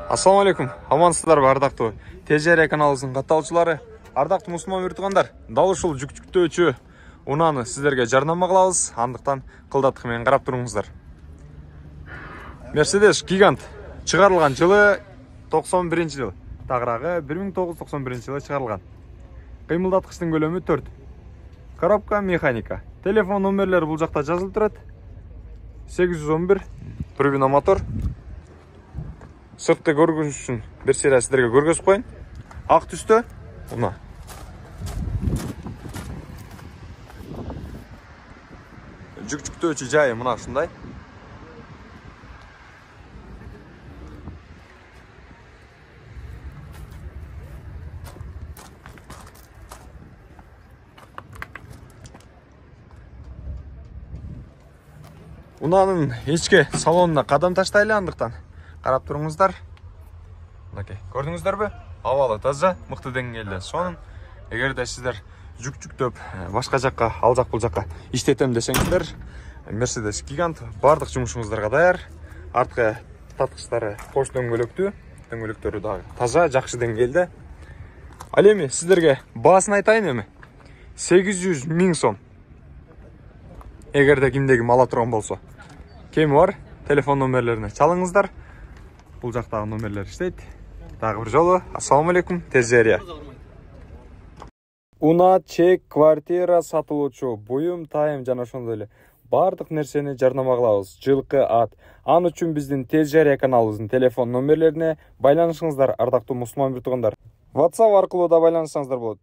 Ассаламу алейкум, амансыздарбы ардактуу ТЖР каналыбыздын катталуучулары, ардактуу мусулман үйрөтүгандар, дал ушул жүктөөчү унааны сиздерге жарнама кылабыз, андыктан кылдаттык менен карап туруңуздар. Mercedes Gigant чыгарылган жылы 91-жыл, тагыраагы 1991-жылы чыгарылган. Кыймылдаткычтын көлөмү 4. Коробка механика. Телефон номерлери бул жакта жазылып турат. 811 турбина мотор. Сыртты көргүнүш үчүн бир серия сиздерге көргөзүп коюн. Ак түстө уна. Жүктөөчү жайы мына ушундай. Унаанын ички салонуна кадам таштайлы, андыктан карап туруңуздар. Мынакей, көрдүңүздөрбү? Абалы таза, мыкты деңгээлде. Сонун, эгерде сиздер жүктөп башка жакка, ал жак бул жакка иштетем десеңиздер, Mercedes Gigant бардык жумушуңуздарга даяр. Арткы таткычтары кош дөңгөлөктүү, дөңгөлөктөрү дагы таза, жакшы деңгээлде. Ал эми сиздерге баасын айтайын эми. 800 000 сом. Эгерде кимдеги ала турган болсо, кеми бар, телефон номерлерине чалыңыздар. Бул жактагы номерлер иштейт. Дагы бир жолу ассаламу алейкум, тезерия. Уна, чек, квартира сатылуучу, буюм, тайым жана ошондой эле бардык нерсени жарнама кылабыз. Жылкы ат. Ан үчүн биздин Тезерия каналыбыздын телефон номерлерине байланышыңыздар, ардактуу мусулман биртугандар. WhatsApp аркылуу да байланышсаңыздар болот.